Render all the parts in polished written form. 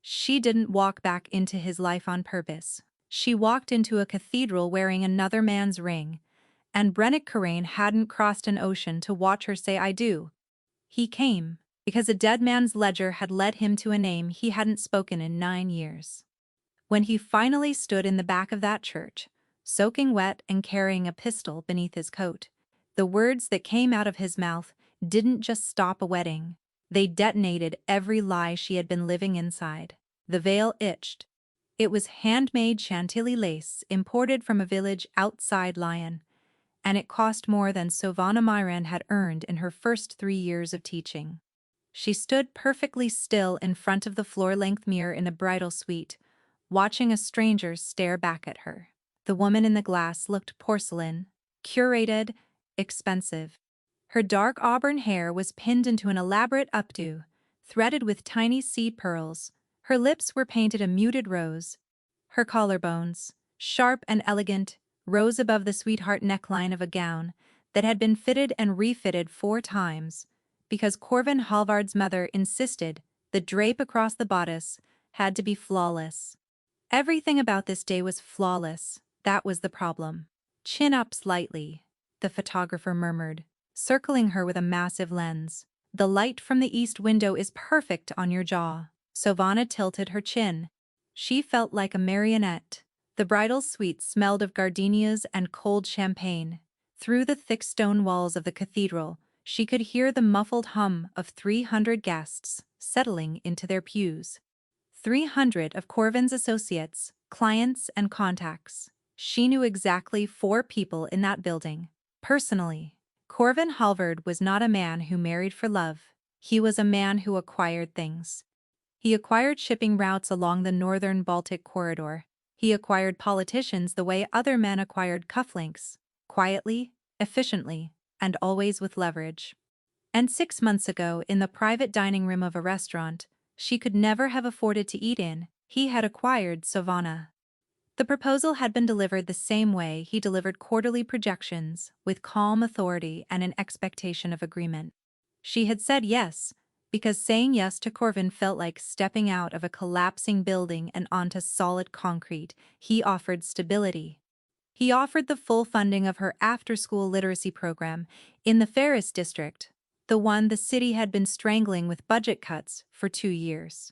She didn't walk back into his life on purpose. She walked into a cathedral wearing another man's ring, and Brennick Carrane hadn't crossed an ocean to watch her say I do. He came because a dead man's ledger had led him to a name he hadn't spoken in 9 years. When he finally stood in the back of that church, soaking wet and carrying a pistol beneath his coat, the words that came out of his mouth didn't just stop a wedding. They detonated every lie she had been living inside. The veil itched. It was handmade Chantilly lace imported from a village outside Lyon, and it cost more than Sovana Myran had earned in her first 3 years of teaching. She stood perfectly still in front of the floor-length mirror in the bridal suite, watching a stranger stare back at her. The woman in the glass looked porcelain, curated, expensive. Her dark auburn hair was pinned into an elaborate updo, threaded with tiny seed pearls. Her lips were painted a muted rose. Her collarbones, sharp and elegant, rose above the sweetheart neckline of a gown that had been fitted and refitted 4 times, because Corvin Halvard's mother insisted the drape across the bodice had to be flawless. Everything about this day was flawless. That was the problem. Chin up slightly, the photographer murmured, circling her with a massive lens. The light from the east window is perfect on your jaw. Sovana tilted her chin. She felt like a marionette. The bridal suite smelled of gardenias and cold champagne. Through the thick stone walls of the cathedral, she could hear the muffled hum of 300 guests settling into their pews. 300 of Corvin's associates, clients, and contacts. She knew exactly 4 people in that building. Personally, Corvin Halvard was not a man who married for love. He was a man who acquired things. He acquired shipping routes along the northern Baltic corridor. He acquired politicians the way other men acquired cufflinks, quietly, efficiently, and always with leverage. And 6 months ago, in the private dining room of a restaurant she could never have afforded to eat in, he had acquired Sovana. The proposal had been delivered the same way he delivered quarterly projections, with calm authority and an expectation of agreement. She had said yes, because saying yes to Corvin felt like stepping out of a collapsing building and onto solid concrete. He offered stability. He offered the full funding of her after-school literacy program in the Ferris district, the one the city had been strangling with budget cuts for 2 years.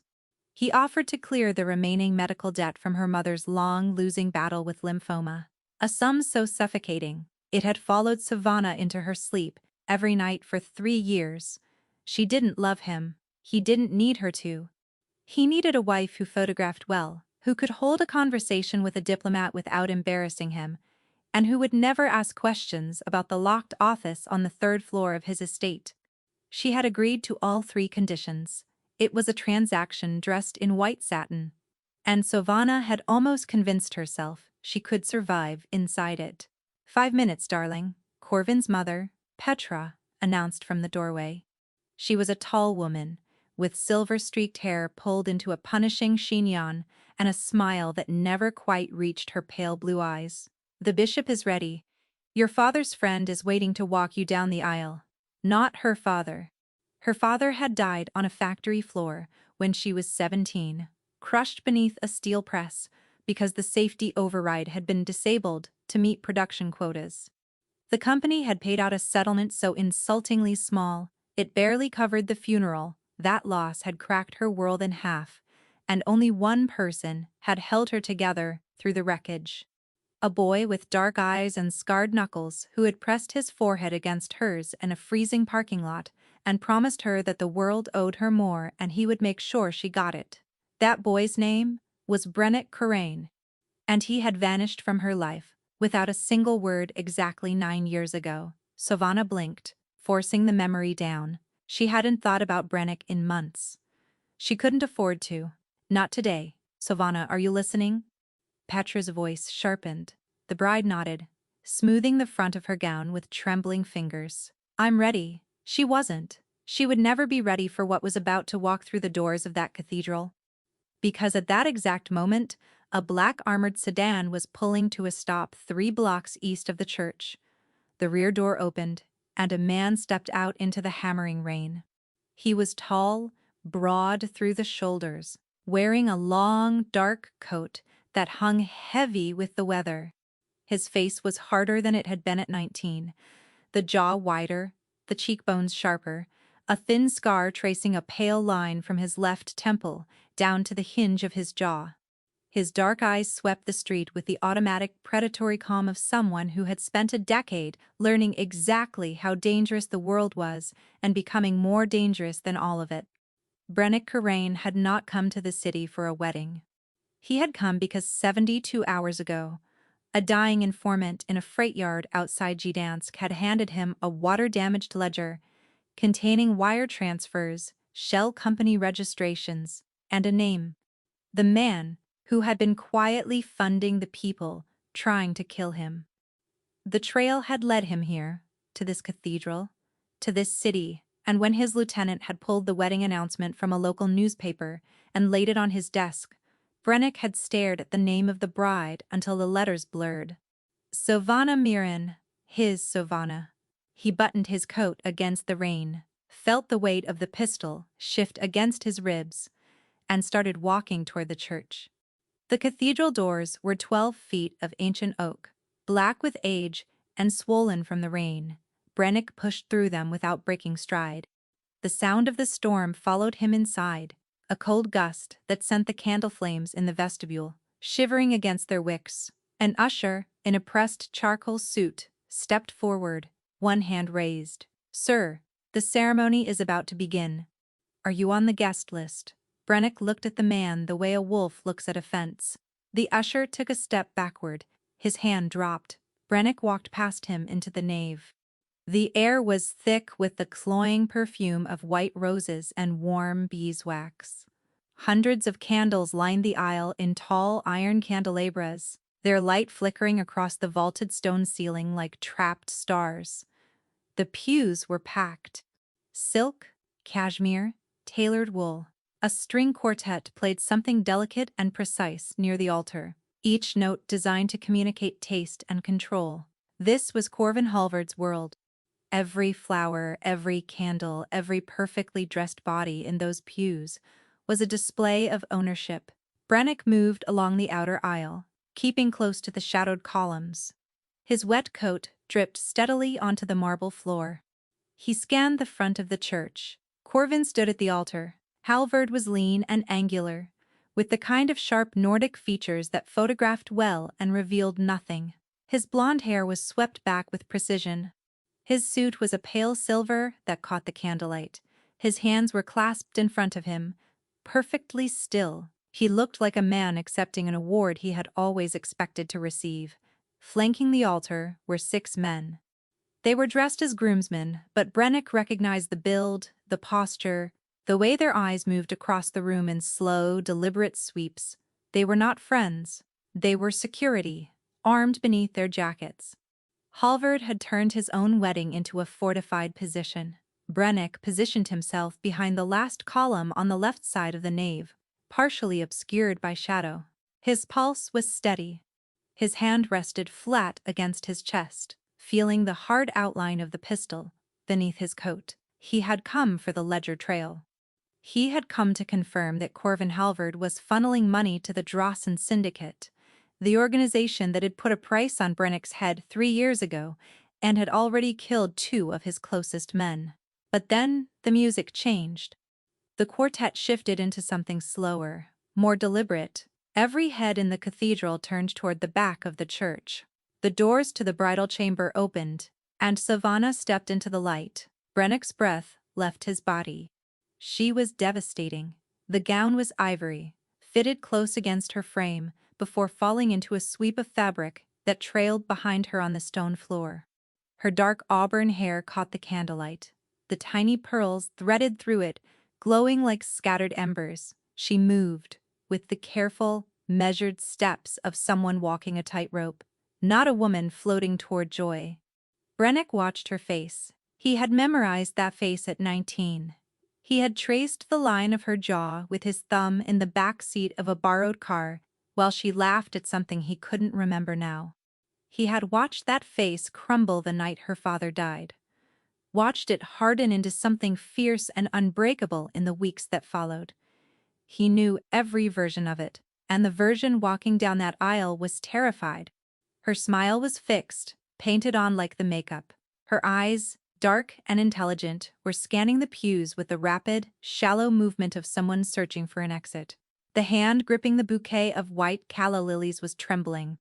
He offered to clear the remaining medical debt from her mother's long losing battle with lymphoma, a sum so suffocating it had followed Sovana into her sleep every night for 3 years. She didn't love him. He didn't need her to. He needed a wife who photographed well, who could hold a conversation with a diplomat without embarrassing him, and who would never ask questions about the locked office on the 3rd floor of his estate. She had agreed to all 3 conditions. It was a transaction dressed in white satin, and Sovana had almost convinced herself she could survive inside it. 5 minutes, darling, Corvin's mother, Petra, announced from the doorway. She was a tall woman, with silver-streaked hair pulled into a punishing chignon and a smile that never quite reached her pale blue eyes. The bishop is ready. Your father's friend is waiting to walk you down the aisle. Not her father. Her father had died on a factory floor when she was 17, crushed beneath a steel press because the safety override had been disabled to meet production quotas. The company had paid out a settlement so insultingly small, it barely covered the funeral. That loss had cracked her world in half, and only one person had held her together through the wreckage. A boy with dark eyes and scarred knuckles who had pressed his forehead against hers in a freezing parking lot and promised her that the world owed her more and he would make sure she got it. That boy's name was Brennick Carrane, and he had vanished from her life without a single word exactly 9 years ago. Sovana blinked, forcing the memory down. She hadn't thought about Brennick in months. She couldn't afford to. Not today. Sovana, are you listening? Petra's voice sharpened. The bride nodded, smoothing the front of her gown with trembling fingers. I'm ready. She wasn't. She would never be ready for what was about to walk through the doors of that cathedral. Because at that exact moment, a black armored sedan was pulling to a stop 3 blocks east of the church. The rear door opened, and a man stepped out into the hammering rain. He was tall, broad through the shoulders, wearing a long, dark coat that hung heavy with the weather. His face was harder than it had been at 19, the jaw wider, the cheekbones sharper, a thin scar tracing a pale line from his left temple down to the hinge of his jaw. His dark eyes swept the street with the automatic, predatory calm of someone who had spent a decade learning exactly how dangerous the world was and becoming more dangerous than all of it. Brennick Karain had not come to the city for a wedding. He had come because 72 hours ago, a dying informant in a freight yard outside Gdansk had handed him a water-damaged ledger containing wire transfers, shell company registrations, and a name. The man who had been quietly funding the people trying to kill him. The trail had led him here, to this cathedral, to this city, and when his lieutenant had pulled the wedding announcement from a local newspaper and laid it on his desk, Brennick had stared at the name of the bride until the letters blurred. Sovana Mirin, his Sovana. He buttoned his coat against the rain, felt the weight of the pistol shift against his ribs, and started walking toward the church. The cathedral doors were 12 feet of ancient oak, black with age and swollen from the rain. Brennick pushed through them without breaking stride. The sound of the storm followed him inside, a cold gust that sent the candle flames in the vestibule shivering against their wicks. An usher, in a pressed charcoal suit, stepped forward, one hand raised. "Sir, the ceremony is about to begin. Are you on the guest list?" Brennick looked at the man the way a wolf looks at a fence. The usher took a step backward. His hand dropped. Brennick walked past him into the nave. The air was thick with the cloying perfume of white roses and warm beeswax. Hundreds of candles lined the aisle in tall iron candelabras, their light flickering across the vaulted stone ceiling like trapped stars. The pews were packed. Silk, cashmere, tailored wool. A string quartet played something delicate and precise near the altar, each note designed to communicate taste and control. This was Corvin Halvard's world. Every flower, every candle, every perfectly dressed body in those pews was a display of ownership. Brennick moved along the outer aisle, keeping close to the shadowed columns. His wet coat dripped steadily onto the marble floor. He scanned the front of the church. Corvin stood at the altar. Halvard was lean and angular, with the kind of sharp Nordic features that photographed well and revealed nothing. His blonde hair was swept back with precision. His suit was a pale silver that caught the candlelight. His hands were clasped in front of him, perfectly still. He looked like a man accepting an award he had always expected to receive. Flanking the altar were 6 men. They were dressed as groomsmen, but Brennick recognized the build, the posture, the way their eyes moved across the room in slow, deliberate sweeps. They were not friends. They were security, armed beneath their jackets. Halvard had turned his own wedding into a fortified position. Brennick positioned himself behind the last column on the left side of the nave, partially obscured by shadow. His pulse was steady. His hand rested flat against his chest, feeling the hard outline of the pistol beneath his coat. He had come for the ledger trail. He had come to confirm that Corvin Halvard was funneling money to the Drossen Syndicate, the organization that had put a price on Brennick's head 3 years ago and had already killed 2 of his closest men. But then the music changed. The quartet shifted into something slower, more deliberate. Every head in the cathedral turned toward the back of the church. The doors to the bridal chamber opened, and Savannah stepped into the light. Brennick's breath left his body. She was devastating. The gown was ivory, fitted close against her frame, before falling into a sweep of fabric that trailed behind her on the stone floor. Her dark auburn hair caught the candlelight, the tiny pearls threaded through it, glowing like scattered embers. She moved, with the careful, measured steps of someone walking a tightrope, not a woman floating toward joy. Brennick watched her face. He had memorized that face at 19. He had traced the line of her jaw with his thumb in the back seat of a borrowed car while she laughed at something he couldn't remember now. He had watched that face crumble the night her father died, watched it harden into something fierce and unbreakable in the weeks that followed. He knew every version of it, and the version walking down that aisle was terrified. Her smile was fixed, painted on like the makeup. Her eyes, dark and intelligent, were scanning the pews with the rapid, shallow movement of someone searching for an exit. The hand gripping the bouquet of white calla lilies was trembling.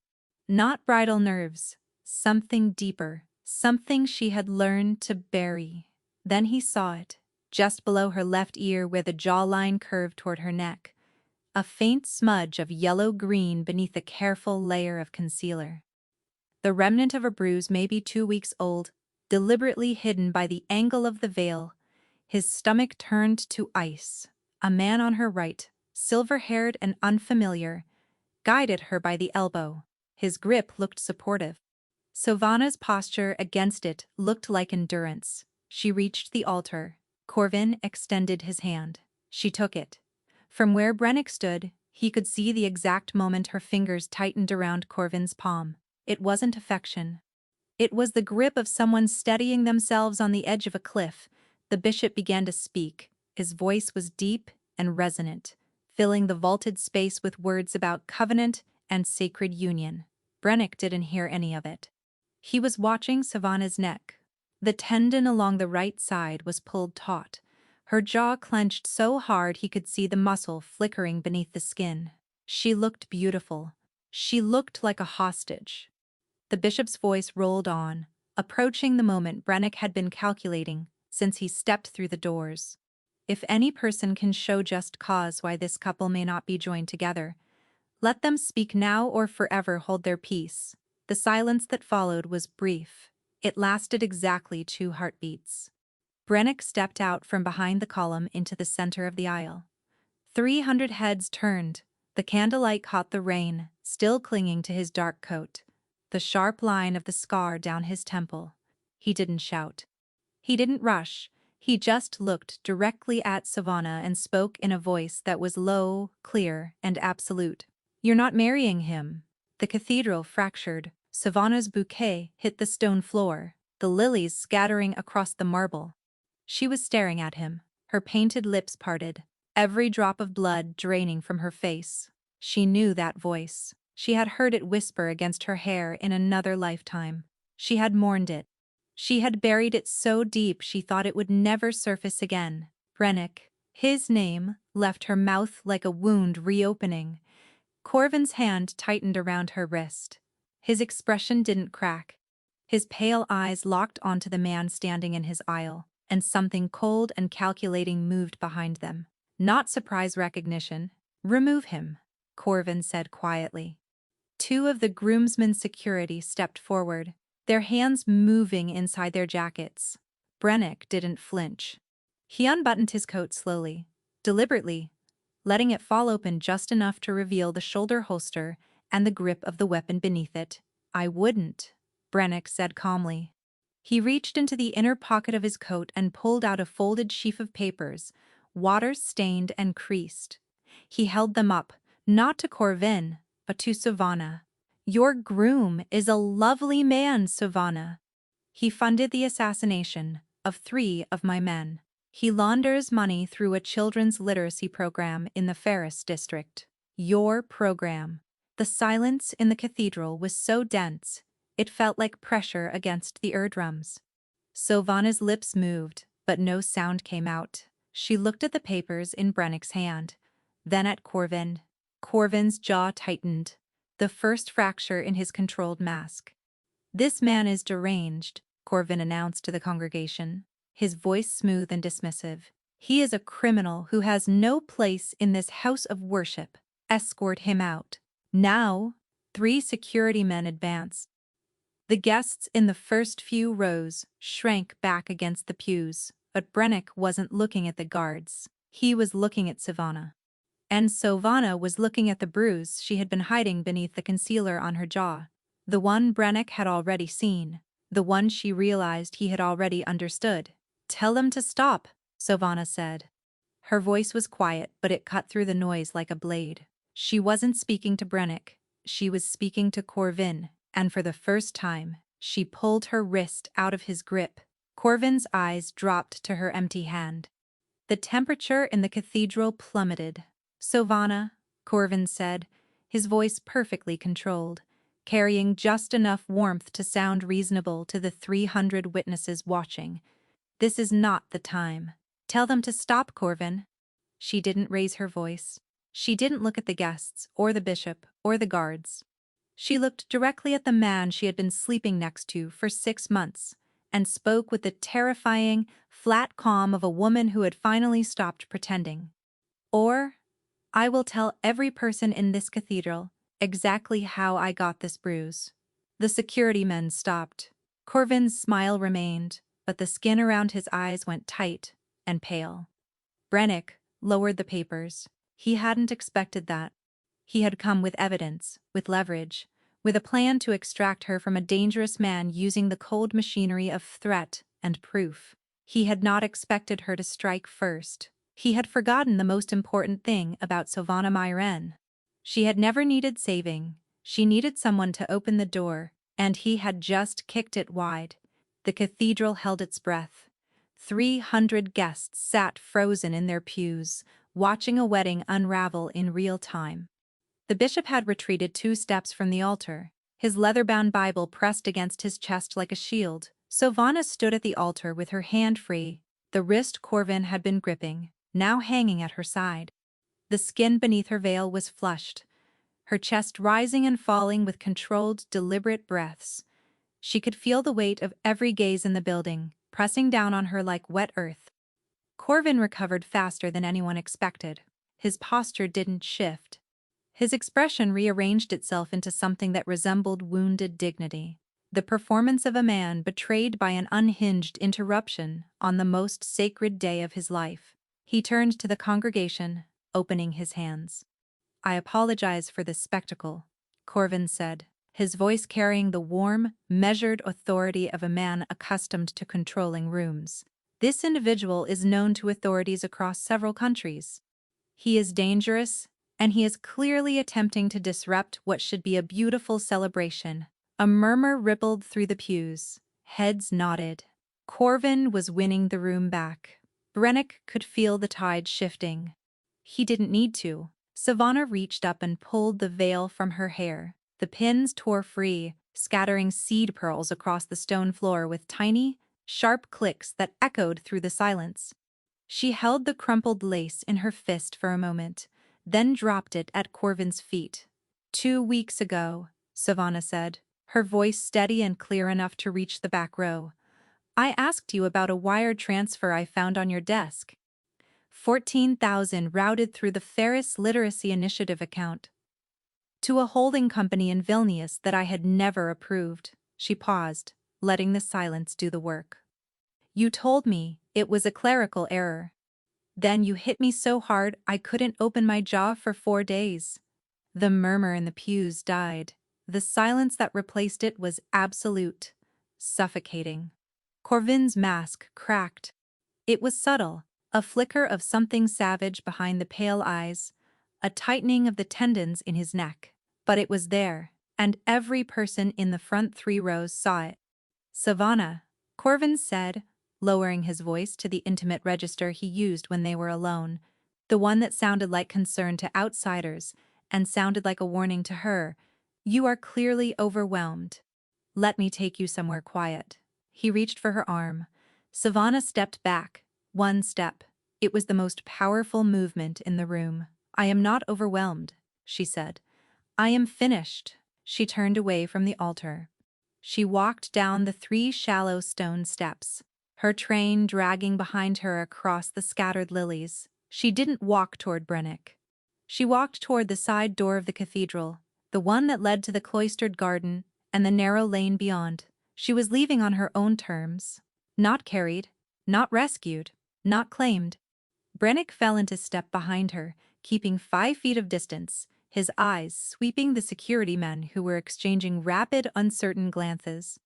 Not bridal nerves, something deeper, something she had learned to bury. Then he saw it, just below her left ear where the jawline curved toward her neck, a faint smudge of yellow-green beneath a careful layer of concealer. The remnant of a bruise maybe 2 weeks old, deliberately hidden by the angle of the veil. His stomach turned to ice. A man on her right, silver-haired and unfamiliar, guided her by the elbow. His grip looked supportive. Sylvana's posture against it looked like endurance. She reached the altar. Corvin extended his hand. She took it. From where Brennick stood, he could see the exact moment her fingers tightened around Corvin's palm. It wasn't affection. It was the grip of someone steadying themselves on the edge of a cliff. The bishop began to speak. His voice was deep and resonant, filling the vaulted space with words about covenant and sacred union. Brennick didn't hear any of it. He was watching Savannah's neck. The tendon along the right side was pulled taut. Her jaw clenched so hard he could see the muscle flickering beneath the skin. She looked beautiful. She looked like a hostage. The bishop's voice rolled on, approaching the moment Brennick had been calculating since he stepped through the doors. If any person can show just cause why this couple may not be joined together, let them speak now or forever hold their peace. The silence that followed was brief. It lasted exactly 2 heartbeats. Brennick stepped out from behind the column into the center of the aisle. 300 heads turned. The candlelight caught the rain, still clinging to his dark coat. The sharp line of the scar down his temple. He didn't shout. He didn't rush. He just looked directly at Savannah and spoke in a voice that was low, clear, and absolute. "You're not marrying him." The cathedral fractured. Savannah's bouquet hit the stone floor, the lilies scattering across the marble. She was staring at him, her painted lips parted, every drop of blood draining from her face. She knew that voice. She had heard it whisper against her hair in another lifetime. She had mourned it. She had buried it so deep she thought it would never surface again. Brennick, his name, left her mouth like a wound reopening. Corvin's hand tightened around her wrist. His expression didn't crack. His pale eyes locked onto the man standing in his aisle, and something cold and calculating moved behind them. Not surprise recognition. "Remove him," Corvin said quietly. 2 of the groomsmen's security stepped forward, their hands moving inside their jackets. Brennick didn't flinch. He unbuttoned his coat slowly, deliberately, letting it fall open just enough to reveal the shoulder holster and the grip of the weapon beneath it. "I wouldn't," Brennick said calmly. He reached into the inner pocket of his coat and pulled out a folded sheaf of papers, water-stained and creased. He held them up, not to Corvin, but to Savannah. "Your groom is a lovely man, Savannah. He funded the assassination of 3 of my men. He launders money through a children's literacy program in the Ferris district. Your program." The silence in the cathedral was so dense, it felt like pressure against the eardrums. Savannah's lips moved, but no sound came out. She looked at the papers in Brennick's hand, then at Corvin. Corvin's jaw tightened, the first fracture in his controlled mask. "This man is deranged," Corvin announced to the congregation, his voice smooth and dismissive. "He is a criminal who has no place in this house of worship. Escort him out." Now, 3 security men advanced. The guests in the first few rows shrank back against the pews, but Brennick wasn't looking at the guards. He was looking at Savannah. And Savannah was looking at the bruise she had been hiding beneath the concealer on her jaw. The one Brennick had already seen, the one she realized he had already understood. "Tell them to stop," Savannah said. Her voice was quiet, but it cut through the noise like a blade. She wasn't speaking to Brennick, she was speaking to Corvin, and for the first time, she pulled her wrist out of his grip. Corvin's eyes dropped to her empty hand. The temperature in the cathedral plummeted. Sovana, Corvin said, his voice perfectly controlled, carrying just enough warmth to sound reasonable to the 300 witnesses watching. This is not the time. Tell them to stop, Corvin. She didn't raise her voice. She didn't look at the guests, or the bishop, or the guards. She looked directly at the man she had been sleeping next to for 6 months, and spoke with the terrifying, flat calm of a woman who had finally stopped pretending. Or, I will tell every person in this cathedral exactly how I got this bruise. The security men stopped. Corvin's smile remained, but the skin around his eyes went tight and pale. Brennick lowered the papers. He hadn't expected that. He had come with evidence, with leverage, with a plan to extract her from a dangerous man using the cold machinery of threat and proof. He had not expected her to strike first. He had forgotten the most important thing about Sovana Myren. She had never needed saving. She needed someone to open the door, and he had just kicked it wide. The cathedral held its breath. 300 guests sat frozen in their pews, watching a wedding unravel in real time. The bishop had retreated 2 steps from the altar, his leather-bound Bible pressed against his chest like a shield. Sovana stood at the altar with her hand free, the wrist Corvin had been gripping, now hanging at her side. The skin beneath her veil was flushed, her chest rising and falling with controlled, deliberate breaths. She could feel the weight of every gaze in the building, pressing down on her like wet earth. Corvin recovered faster than anyone expected. His posture didn't shift. His expression rearranged itself into something that resembled wounded dignity. The performance of a man betrayed by an unhinged interruption on the most sacred day of his life. He turned to the congregation, opening his hands. I apologize for this spectacle, Corvin said, his voice carrying the warm, measured authority of a man accustomed to controlling rooms. This individual is known to authorities across several countries. He is dangerous, and he is clearly attempting to disrupt what should be a beautiful celebration. A murmur rippled through the pews. Heads nodded. Corvin was winning the room back. Brennick could feel the tide shifting. He didn't need to. Sovana reached up and pulled the veil from her hair. The pins tore free, scattering seed pearls across the stone floor with tiny, sharp clicks that echoed through the silence. She held the crumpled lace in her fist for a moment, then dropped it at Corvin's feet. 2 weeks ago, Sovana said, her voice steady and clear enough to reach the back row. I asked you about a wire transfer I found on your desk. 14,000 routed through the Ferris Literacy Initiative account to a holding company in Vilnius that I had never approved. She paused, letting the silence do the work. You told me it was a clerical error. Then you hit me so hard I couldn't open my jaw for 4 days. The murmur in the pews died. The silence that replaced it was absolute, suffocating. Corvin's mask cracked. It was subtle, a flicker of something savage behind the pale eyes, a tightening of the tendons in his neck. But it was there, and every person in the front 3 rows saw it. Sovana, Corvin said, lowering his voice to the intimate register he used when they were alone, the one that sounded like concern to outsiders and sounded like a warning to her. You are clearly overwhelmed. Let me take you somewhere quiet. He reached for her arm. Sovana stepped back, 1 step. It was the most powerful movement in the room. I am not overwhelmed, she said. I am finished. She turned away from the altar. She walked down the 3 shallow stone steps, her train dragging behind her across the scattered lilies. She didn't walk toward Brennick. She walked toward the side door of the cathedral, the one that led to the cloistered garden and the narrow lane beyond. She was leaving on her own terms. Not carried, not rescued, not claimed. Brennick fell into step behind her, keeping 5 feet of distance, his eyes sweeping the security men who were exchanging rapid, uncertain glances.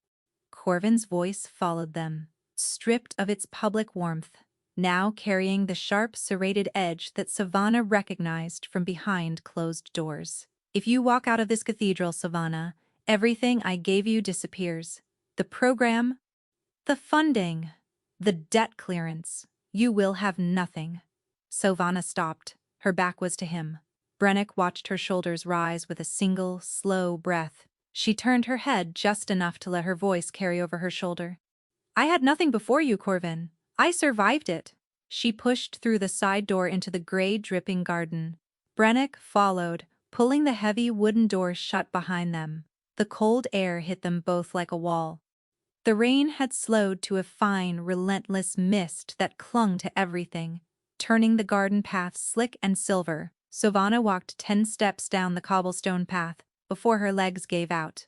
Corvin's voice followed them, stripped of its public warmth, now carrying the sharp, serrated edge that Sovana recognized from behind closed doors. If you walk out of this cathedral, Sovana, everything I gave you disappears. The program, the funding, the debt clearance. You will have nothing. Sovana stopped, Her back was to him. Brennick watched her shoulders rise with a single, slow breath. She turned her head just enough to let her voice carry over her shoulder. I had nothing before you, Corvin. I survived it. She pushed through the side door into the gray, dripping garden. Brennick followed, pulling the heavy wooden door shut behind them. The cold air hit them both like a wall. The rain had slowed to a fine, relentless mist that clung to everything, turning the garden path slick and silver. Savannah walked 10 steps down the cobblestone path before her legs gave out.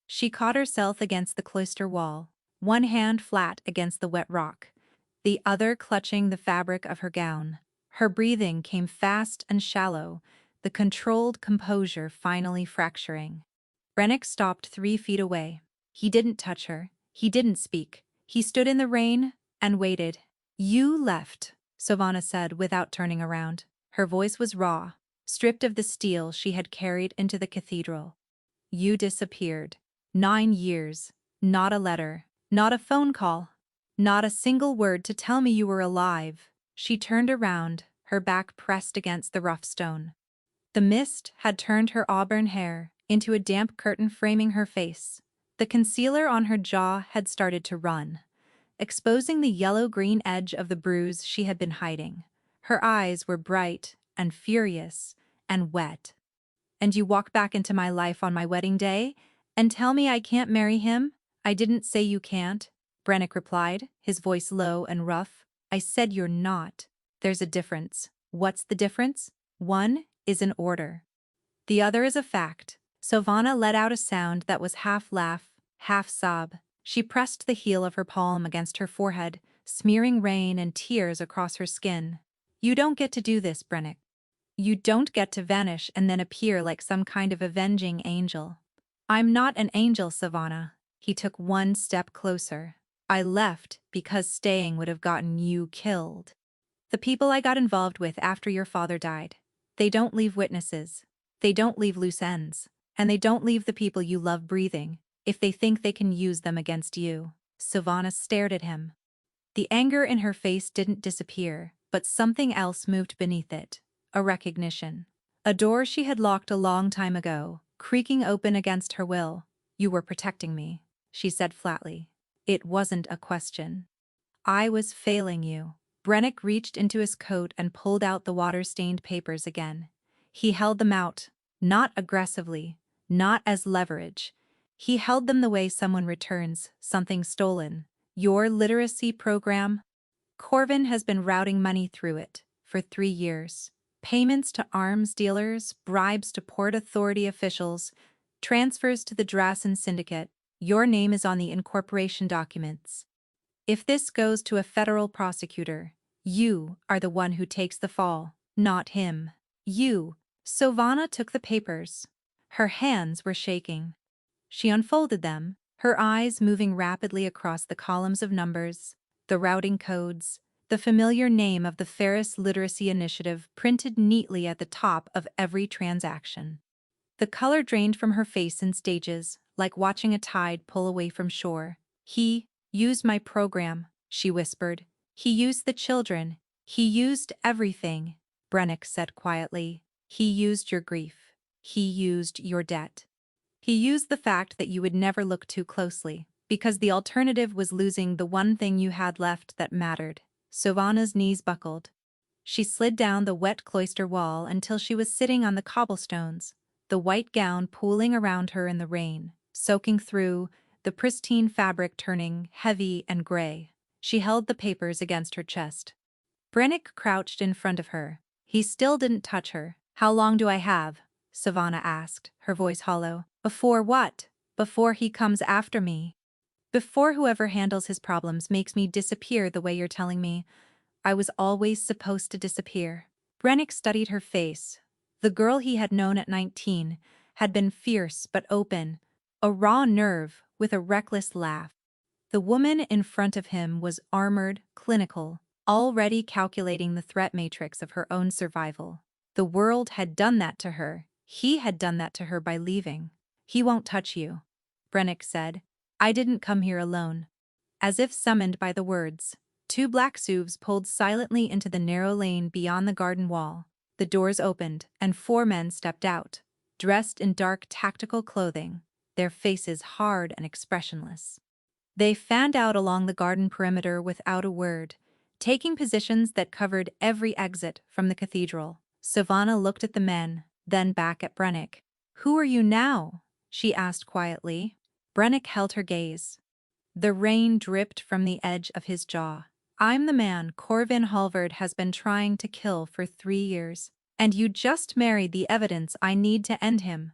She caught herself against the cloister wall, one hand flat against the wet rock, the other clutching the fabric of her gown. Her breathing came fast and shallow, the controlled composure finally fracturing. Brennick stopped 3 feet away. He didn't touch her. He didn't speak. He stood in the rain and waited. You left, Savannah said without turning around. Her voice was raw, stripped of the steel she had carried into the cathedral. You disappeared. 9 years. Not a letter. Not a phone call. Not a single word to tell me you were alive. She turned around, her back pressed against the rough stone. The mist had turned her auburn hair into a damp curtain framing her face. The concealer on her jaw had started to run, exposing the yellow-green edge of the bruise she had been hiding. Her eyes were bright and furious and wet. And you walk back into my life on my wedding day and tell me I can't marry him? I didn't say you can't, Brennick replied, his voice low and rough. I said you're not. There's a difference. What's the difference? One is an order. The other is a fact. Savannah let out a sound that was half laugh, half sob. She pressed the heel of her palm against her forehead, smearing rain and tears across her skin. You don't get to do this, Brennick. You don't get to vanish and then appear like some kind of avenging angel. I'm not an angel, Savannah. He took 1 step closer. I left because staying would have gotten you killed. The people I got involved with after your father died, they don't leave witnesses. They don't leave loose ends. And they don't leave the people you love breathing if they think they can use them against you. Savannah stared at him. The anger in her face didn't disappear, but something else moved beneath it. A recognition. A door she had locked a long time ago, creaking open against her will. You were protecting me, she said flatly. It wasn't a question. I was failing you. Brennick reached into his coat and pulled out the water-stained papers again. He held them out, not aggressively, not as leverage. He held them the way someone returns something stolen. Your literacy program? Corvin has been routing money through it for 3 years. Payments to arms dealers, bribes to Port Authority officials, transfers to the Drassen Syndicate. Your name is on the incorporation documents. If this goes to a federal prosecutor, you are the one who takes the fall, not him. You. Savannah took the papers. Her hands were shaking. She unfolded them, her eyes moving rapidly across the columns of numbers, the routing codes, the familiar name of the Ferris Literacy Initiative printed neatly at the top of every transaction. The color drained from her face in stages, like watching a tide pull away from shore. He used my program, she whispered. He used the children. He used everything, Brennick said quietly. He used your grief. He used your debt. He used the fact that you would never look too closely, because the alternative was losing the one thing you had left that mattered. Savannah's knees buckled. She slid down the wet cloister wall until she was sitting on the cobblestones, the white gown pooling around her in the rain, soaking through, the pristine fabric turning heavy and gray. She held the papers against her chest. Brennick crouched in front of her. He still didn't touch her. How long do I have? Savannah asked, her voice hollow. Before what? Before he comes after me. Before whoever handles his problems makes me disappear the way you're telling me. I was always supposed to disappear. Brennick studied her face. The girl he had known at 19 had been fierce but open, a raw nerve with a reckless laugh. The woman in front of him was armored, clinical, already calculating the threat matrix of her own survival. The world had done that to her. He had done that to her by leaving. He won't touch you, Brennick said. I didn't come here alone. As if summoned by the words, 2 black SUVs pulled silently into the narrow lane beyond the garden wall. The doors opened, and 4 men stepped out, dressed in dark tactical clothing, their faces hard and expressionless. They fanned out along the garden perimeter without a word, taking positions that covered every exit from the cathedral. Savannah looked at the men, then back at Brennick. "Who are you now?" she asked quietly. Brennick held her gaze. The rain dripped from the edge of his jaw. "I'm the man Corvin Halvard has been trying to kill for 3 years. And you just married the evidence I need to end him."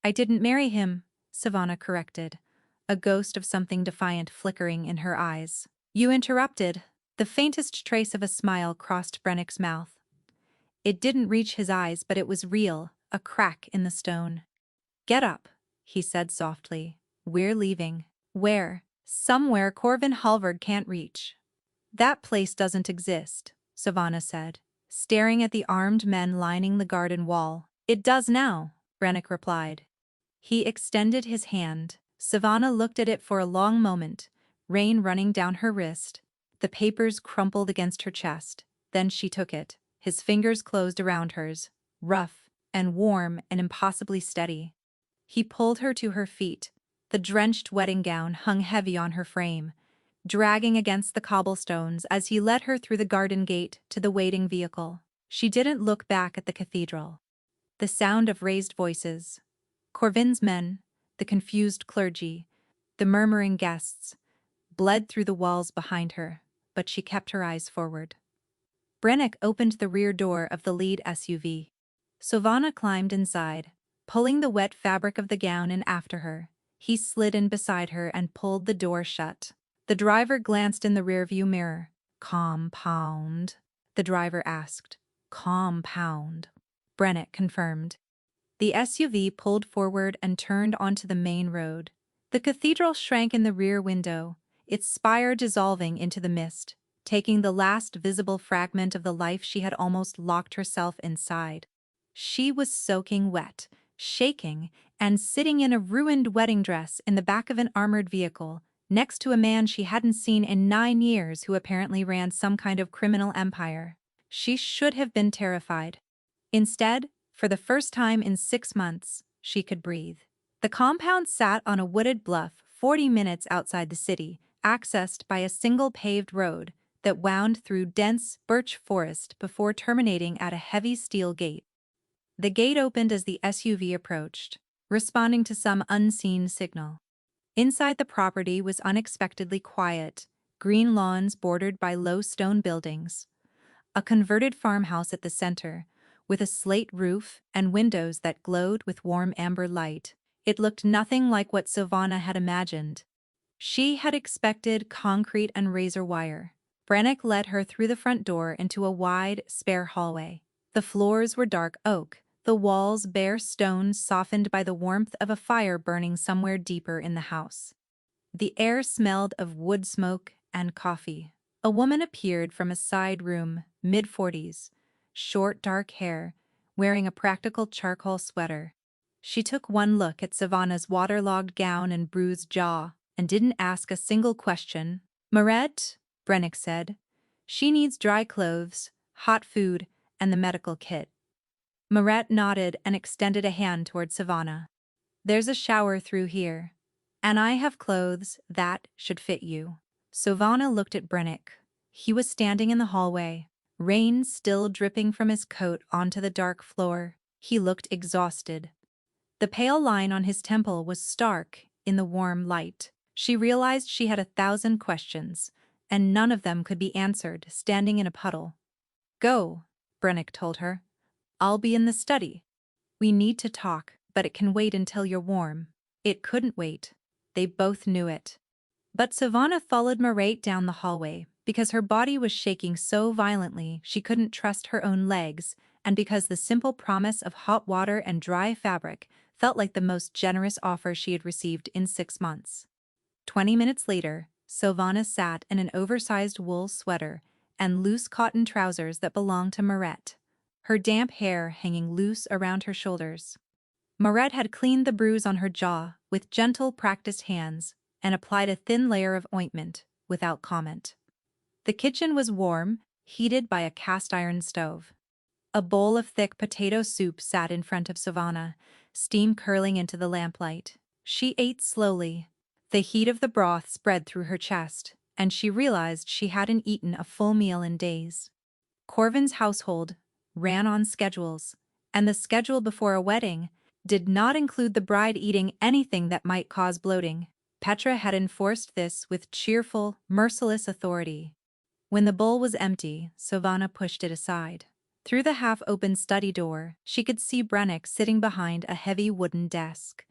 "I didn't marry him," Savannah corrected, a ghost of something defiant flickering in her eyes. "You interrupted." The faintest trace of a smile crossed Brennick's mouth. It didn't reach his eyes, but it was real, a crack in the stone. "Get up," he said softly. "We're leaving." "Where?" "Somewhere Corvin Halvard can't reach." "That place doesn't exist," Savannah said, staring at the armed men lining the garden wall. "It does now," Brennick replied. He extended his hand. Savannah looked at it for a long moment, rain running down her wrist. The papers crumpled against her chest. Then she took it. His fingers closed around hers, rough and warm and impossibly steady. He pulled her to her feet. The drenched wedding gown hung heavy on her frame, dragging against the cobblestones as he led her through the garden gate to the waiting vehicle. She didn't look back at the cathedral. The sound of raised voices, Corvin's men, the confused clergy, the murmuring guests, bled through the walls behind her, but she kept her eyes forward. Brennick opened the rear door of the lead SUV. Savannah climbed inside, pulling the wet fabric of the gown in after her. He slid in beside her and pulled the door shut. The driver glanced in the rearview mirror. "Compound?" the driver asked. "Compound," Brennick confirmed. The SUV pulled forward and turned onto the main road. The cathedral shrank in the rear window, its spire dissolving into the mist, taking the last visible fragment of the life she had almost locked herself inside. She was soaking wet, shaking, and sitting in a ruined wedding dress in the back of an armored vehicle, next to a man she hadn't seen in 9 years who apparently ran some kind of criminal empire. She should have been terrified. Instead, for the first time in 6 months, she could breathe. The compound sat on a wooded bluff 40 minutes outside the city, accessed by a single paved road that wound through dense birch forest before terminating at a heavy steel gate. The gate opened as the SUV approached, responding to some unseen signal. Inside the property was unexpectedly quiet, green lawns bordered by low stone buildings, a converted farmhouse at the center, with a slate roof and windows that glowed with warm amber light. It looked nothing like what Savannah had imagined. She had expected concrete and razor wire. Brennick led her through the front door into a wide, spare hallway. The floors were dark oak, the walls bare stone softened by the warmth of a fire burning somewhere deeper in the house. The air smelled of wood smoke and coffee. A woman appeared from a side room, mid-40s, short dark hair, wearing a practical charcoal sweater. She took one look at Savannah's waterlogged gown and bruised jaw, and didn't ask a single question. "Marette," Brennick said. "She needs dry clothes, hot food, and the medical kit." Marette nodded and extended a hand toward Savannah. "There's a shower through here. And I have clothes that should fit you." Savannah looked at Brennick. He was standing in the hallway, rain still dripping from his coat onto the dark floor. He looked exhausted. The pale line on his temple was stark in the warm light. She realized she had 1,000 questions, and none of them could be answered standing in a puddle. "Go," Brennick told her. "I'll be in the study. We need to talk, but it can wait until you're warm." It couldn't wait. They both knew it. But Savannah followed Marette down the hallway because her body was shaking so violently she couldn't trust her own legs, and because the simple promise of hot water and dry fabric felt like the most generous offer she had received in 6 months. 20 minutes later, Savannah sat in an oversized wool sweater and loose cotton trousers that belonged to Marette, her damp hair hanging loose around her shoulders. Marette had cleaned the bruise on her jaw with gentle, practiced hands and applied a thin layer of ointment without comment. The kitchen was warm, heated by a cast-iron stove. A bowl of thick potato soup sat in front of Savannah, steam curling into the lamplight. She ate slowly. The heat of the broth spread through her chest, and she realized she hadn't eaten a full meal in days. Corvin's household ran on schedules, and the schedule before a wedding did not include the bride eating anything that might cause bloating. Petra had enforced this with cheerful, merciless authority. When the bowl was empty, Savannah pushed it aside. Through the half-open study door, she could see Brennick sitting behind a heavy wooden desk.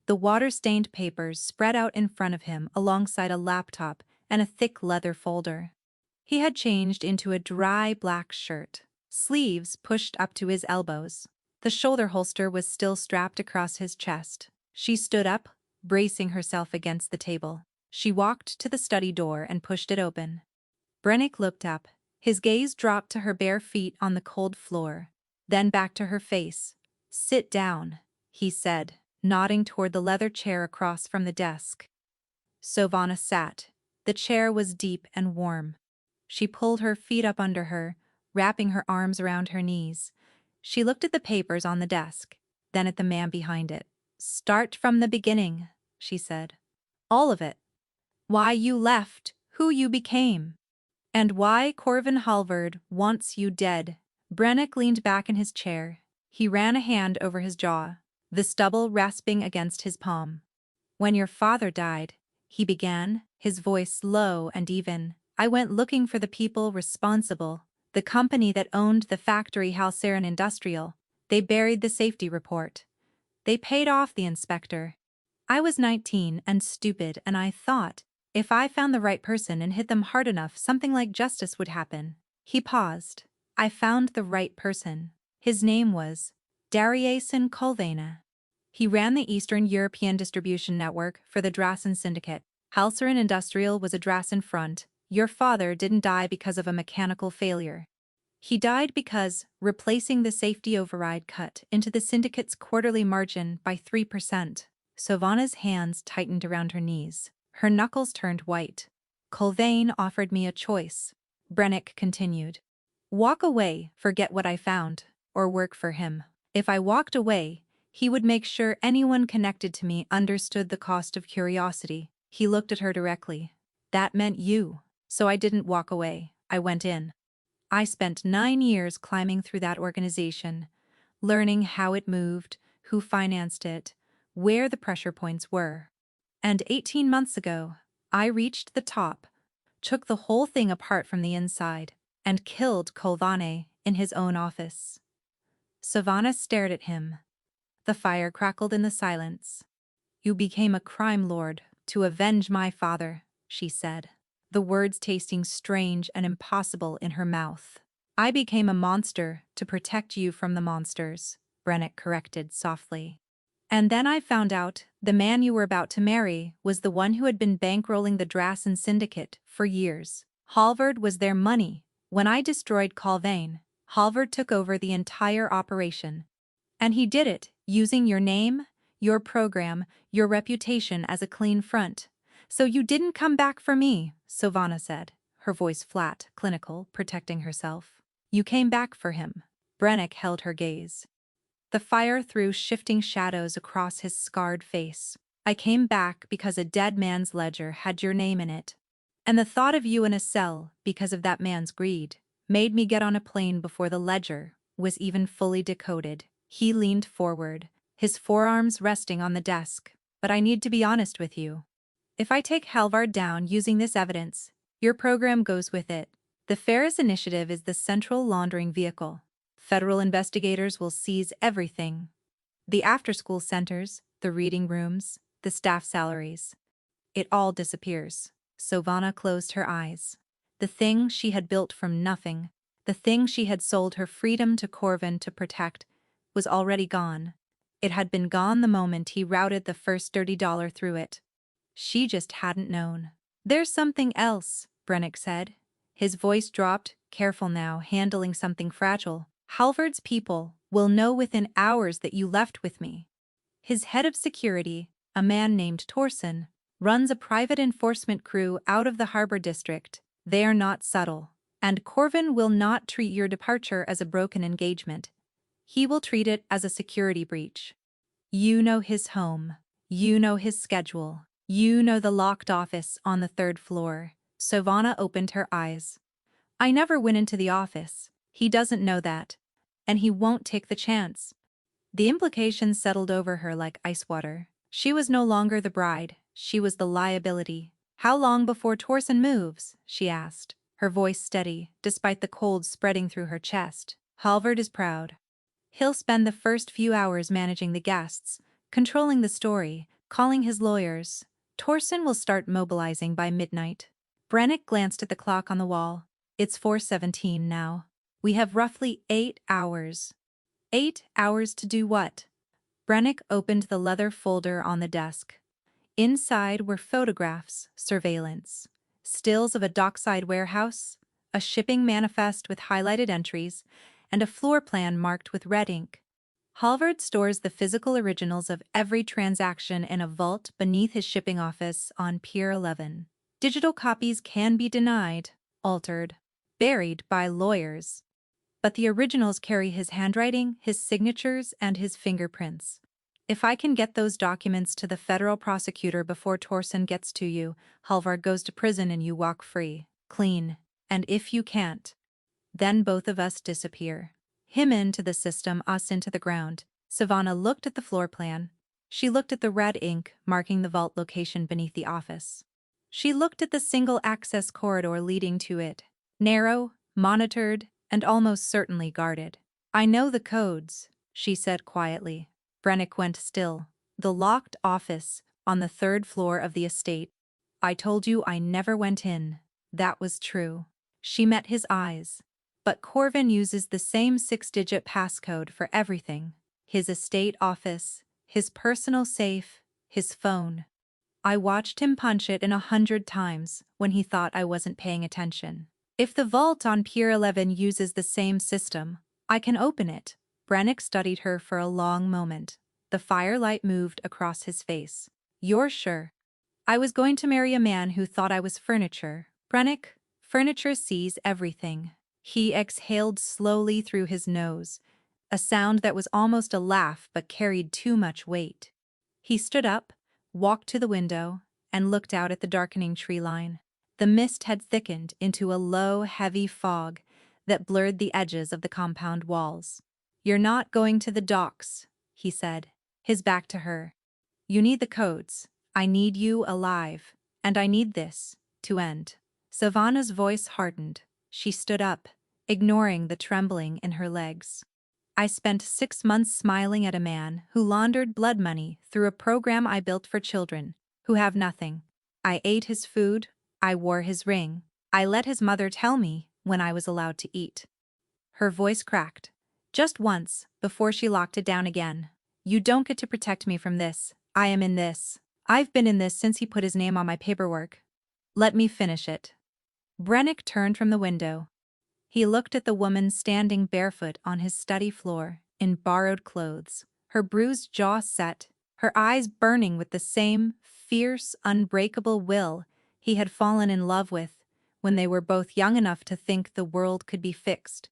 The water-stained papers spread out in front of him alongside a laptop and a thick leather folder. He had changed into a dry black shirt, sleeves pushed up to his elbows. The shoulder holster was still strapped across his chest. She stood up, bracing herself against the table. She walked to the study door and pushed it open. Brennick looked up. His gaze dropped to her bare feet on the cold floor, then back to her face. "Sit down," he said, nodding toward the leather chair across from the desk. Savannah sat. The chair was deep and warm. She pulled her feet up under her, wrapping her arms around her knees. She looked at the papers on the desk, then at the man behind it. "Start from the beginning," she said. "All of it. Why you left, who you became, and why Corvin Halvard wants you dead." Brennick leaned back in his chair. He ran a hand over his jaw, the stubble rasping against his palm. "When your father died," he began, his voice low and even, "I went looking for the people responsible, the company that owned the factory Halcyon Industrial. They buried the safety report. They paid off the inspector. I was 19 and stupid, and I thought, if I found the right person and hit them hard enough, something like justice would happen." He paused. "I found the right person. His name was Dariason Colvena. He ran the Eastern European distribution network for the Drasen Syndicate. Halcyon Industrial was a Drasen front. Your father didn't die because of a mechanical failure. He died because replacing the safety override cut into the syndicate's quarterly margin by 3%. Savannah's hands tightened around her knees. Her knuckles turned white. "Colvane offered me a choice," Brennick continued. "Walk away, forget what I found, or work for him. If I walked away, he would make sure anyone connected to me understood the cost of curiosity." He looked at her directly. "That meant you. So I didn't walk away. I went in. I spent 9 years climbing through that organization, learning how it moved, who financed it, where the pressure points were. And 18 months ago, I reached the top, took the whole thing apart from the inside, and killed Colvane in his own office." Savannah stared at him. The fire crackled in the silence. "You became a crime lord to avenge my father," she said, the words tasting strange and impossible in her mouth. "I became a monster to protect you from the monsters," Brennick corrected softly. "And then I found out the man you were about to marry was the one who had been bankrolling the Drasen Syndicate for years. Halvard was their money. When I destroyed Colvane, Halvard took over the entire operation. And he did it using your name, your program, your reputation as a clean front. So you didn't come back for me," Savannah said, her voice flat, clinical, protecting herself. "You came back for him." Brennick held her gaze. The fire threw shifting shadows across his scarred face. "I came back because a dead man's ledger had your name in it. And the thought of you in a cell, because of that man's greed, made me get on a plane before the ledger was even fully decoded." He leaned forward, his forearms resting on the desk. "But I need to be honest with you. If I take Halvard down using this evidence, your program goes with it. The Ferris Initiative is the central laundering vehicle. Federal investigators will seize everything. The after-school centers, the reading rooms, the staff salaries. It all disappears." Savannah closed her eyes. The thing she had built from nothing, the thing she had sold her freedom to Corvin to protect, was already gone. It had been gone the moment he routed the first dirty dollar through it. She just hadn't known. "There's something else," Brennick said. His voice dropped, careful now, handling something fragile. "Halvard's people will know within hours that you left with me. His head of security, a man named Torsen, runs a private enforcement crew out of the harbor district. They are not subtle, And Corvin will not treat your departure as a broken engagement. He will treat it as a security breach. You know his home. You know his schedule. You know the locked office on the third floor. Savannah opened her eyes. I never went into the office. He doesn't know that. And he won't take the chance. The implications settled over her like ice water. She was no longer the bride. She was the liability. How long before Torsen moves? She asked, her voice steady, despite the cold spreading through her chest. Halvard is proud. He'll spend the first few hours managing the guests, controlling the story, calling his lawyers. Torsen will start mobilizing by midnight. Brennick glanced at the clock on the wall. It's 4:17 now. We have roughly 8 hours. 8 hours to do what? Brennick opened the leather folder on the desk. Inside were photographs, surveillance, stills of a dockside warehouse, a shipping manifest with highlighted entries, and a floor plan marked with red ink. Halvard stores the physical originals of every transaction in a vault beneath his shipping office on Pier 11. Digital copies can be denied, altered, buried by lawyers. But the originals carry his handwriting, his signatures, and his fingerprints. If I can get those documents to the federal prosecutor before Torsen gets to you, Halvard goes to prison and you walk free, clean. And if you can't, then both of us disappear. Him into the system, us into the ground. Savannah looked at the floor plan. She looked at the red ink marking the vault location beneath the office. She looked at the single access corridor leading to it. Narrow, monitored, and almost certainly guarded. I know the codes, she said quietly. Brennick went still. The locked office on the third floor of the estate. I told you I never went in. That was true. She met his eyes. But Corvin uses the same 6-digit passcode for everything. His estate office, his personal safe, his phone. I watched him punch it in 100 times when he thought I wasn't paying attention. If the vault on Pier 11 uses the same system, I can open it. Brennick studied her for a long moment. The firelight moved across his face. You're sure? I was going to marry a man who thought I was furniture. Brennick, furniture sees everything. He exhaled slowly through his nose, a sound that was almost a laugh but carried too much weight. He stood up, walked to the window, and looked out at the darkening tree line. The mist had thickened into a low, heavy fog that blurred the edges of the compound walls. You're not going to the docks, he said, his back to her. You need the codes. I need you alive. And I need this to end. Savannah's voice hardened. She stood up, ignoring the trembling in her legs. I spent 6 months smiling at a man who laundered blood money through a program I built for children who have nothing. I ate his food. I wore his ring. I let his mother tell me when I was allowed to eat. Her voice cracked. Just once, before she locked it down again. You don't get to protect me from this. I am in this. I've been in this since he put his name on my paperwork. Let me finish it. Brennick turned from the window. He looked at the woman standing barefoot on his study floor, in borrowed clothes, her bruised jaw set, her eyes burning with the same fierce, unbreakable will he had fallen in love with when they were both young enough to think the world could be fixed.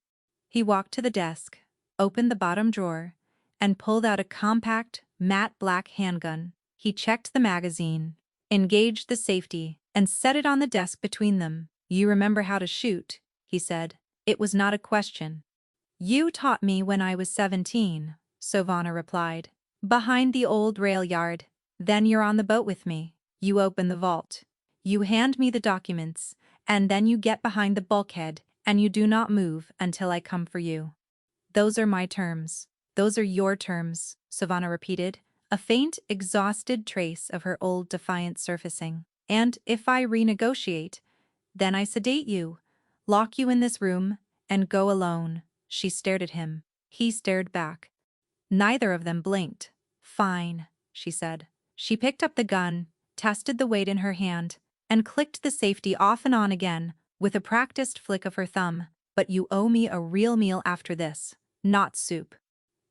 He walked to the desk, opened the bottom drawer, and pulled out a compact, matte black handgun. He checked the magazine, engaged the safety, and set it on the desk between them. You remember how to shoot, he said. It was not a question. You taught me when I was 17, Savannah replied. Behind the old rail yard. Then you're on the boat with me. You open the vault. You hand me the documents, and then you get behind the bulkhead, and you do not move until I come for you. Those are my terms. Those are your terms, Savannah repeated, a faint, exhausted trace of her old defiant surfacing. And if I renegotiate, then I sedate you, lock you in this room, and go alone. She stared at him. He stared back. Neither of them blinked. Fine, she said. She picked up the gun, tested the weight in her hand, and clicked the safety off and on again with a practiced flick of her thumb. But you owe me a real meal after this, not soup.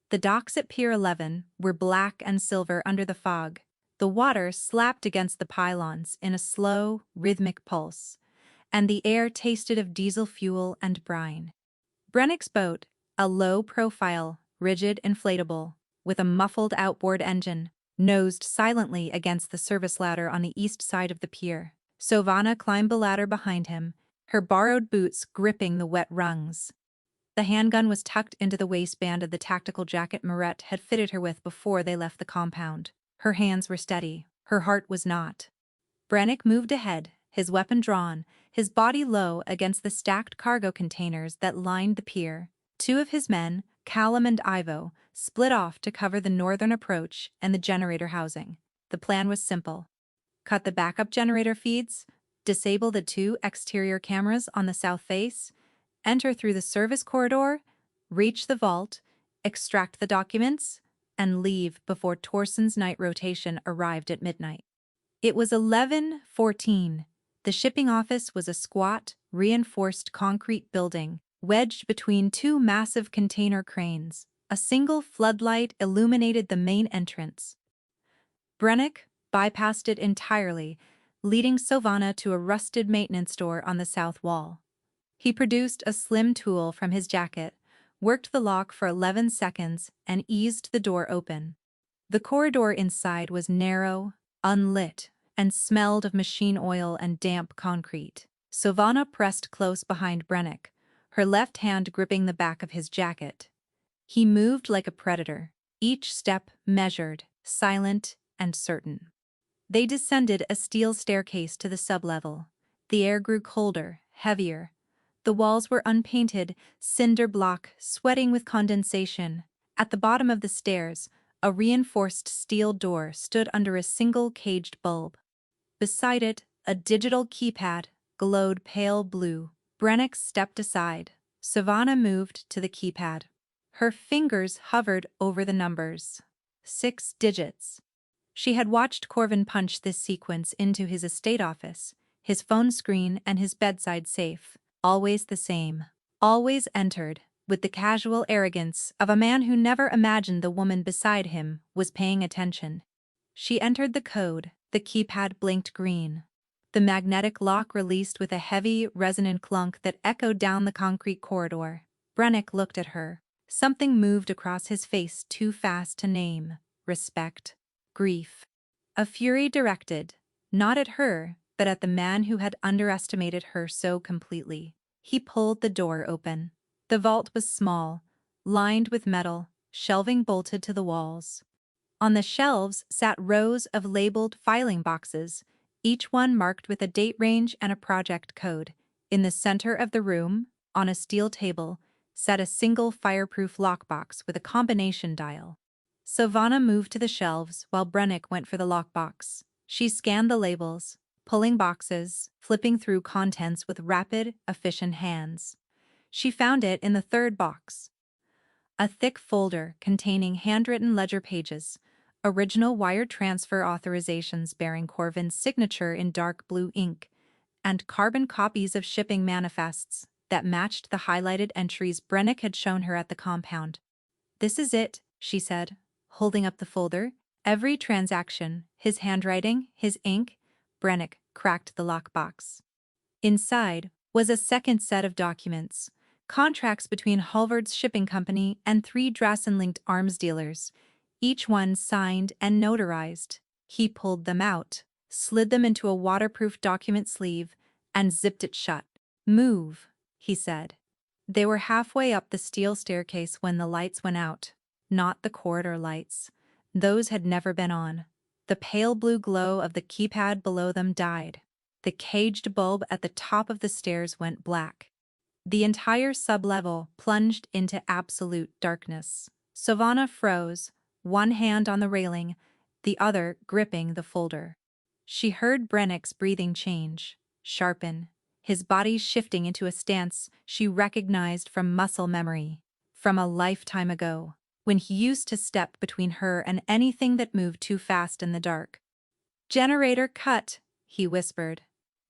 The docks at Pier 11 were black and silver under the fog. The water slapped against the pylons in a slow, rhythmic pulse, and the air tasted of diesel fuel and brine. Brennick's boat, a low-profile, rigid inflatable, with a muffled outboard engine, nosed silently against the service ladder on the east side of the pier. Sylvana climbed the ladder behind him, her borrowed boots gripping the wet rungs. The handgun was tucked into the waistband of the tactical jacket Moret had fitted her with before they left the compound. Her hands were steady, her heart was not. Brennick moved ahead, his weapon drawn, his body low against the stacked cargo containers that lined the pier. Two of his men, Callum and Ivo, split off to cover the northern approach and the generator housing. The plan was simple. Cut the backup generator feeds, disable the two exterior cameras on the south face, enter through the service corridor, reach the vault, extract the documents, and leave before Torson's night rotation arrived at midnight. It was 11:14. The shipping office was a squat, reinforced concrete building, wedged between two massive container cranes. A single floodlight illuminated the main entrance. Brennick bypassed it entirely, leading Sylvana to a rusted maintenance door on the south wall. He produced a slim tool from his jacket, worked the lock for 11 seconds, and eased the door open. The corridor inside was narrow, unlit, and smelled of machine oil and damp concrete. Sylvana pressed close behind Brennick, her left hand gripping the back of his jacket. He moved like a predator, each step measured, silent, and certain. They descended a steel staircase to the sublevel. The air grew colder, heavier. The walls were unpainted, cinder block, sweating with condensation. At the bottom of the stairs, a reinforced steel door stood under a single caged bulb. Beside it, a digital keypad glowed pale blue. Brennick stepped aside. Sylvana moved to the keypad. Her fingers hovered over the numbers. 6 digits. She had watched Corvin punch this sequence into his estate office, his phone screen and his bedside safe. Always the same. Always entered, with the casual arrogance of a man who never imagined the woman beside him was paying attention. She entered the code. The keypad blinked green. The magnetic lock released with a heavy, resonant clunk that echoed down the concrete corridor. Brennick looked at her. Something moved across his face too fast to name. Respect. Grief. A fury directed, not at her, but at the man who had underestimated her so completely. He pulled the door open. The vault was small, lined with metal, shelving bolted to the walls. On the shelves sat rows of labeled filing boxes, each one marked with a date range and a project code. In the center of the room, on a steel table, sat a single fireproof lockbox with a combination dial. Sylvana moved to the shelves while Brennick went for the lockbox. She scanned the labels, pulling boxes, flipping through contents with rapid, efficient hands. She found it in the third box. A thick folder containing handwritten ledger pages, original wire transfer authorizations bearing Corvin's signature in dark blue ink, and carbon copies of shipping manifests that matched the highlighted entries Brennick had shown her at the compound. "This is it," she said, holding up the folder. Every transaction, his handwriting, his ink. Brennick cracked the lockbox. Inside was a second set of documents, contracts between Halvard's shipping company and 3 Drassen-linked arms dealers, each one signed and notarized. He pulled them out, slid them into a waterproof document sleeve, and zipped it shut. "Move," he said. They were halfway up the steel staircase when the lights went out. Not the corridor lights. Those had never been on. The pale blue glow of the keypad below them died. The caged bulb at the top of the stairs went black. The entire sublevel plunged into absolute darkness. Sylvana froze, one hand on the railing, the other gripping the folder. She heard Brennick's breathing change, sharpen, his body shifting into a stance she recognized from muscle memory, from a lifetime ago, when he used to step between her and anything that moved too fast in the dark. "Generator cut," he whispered.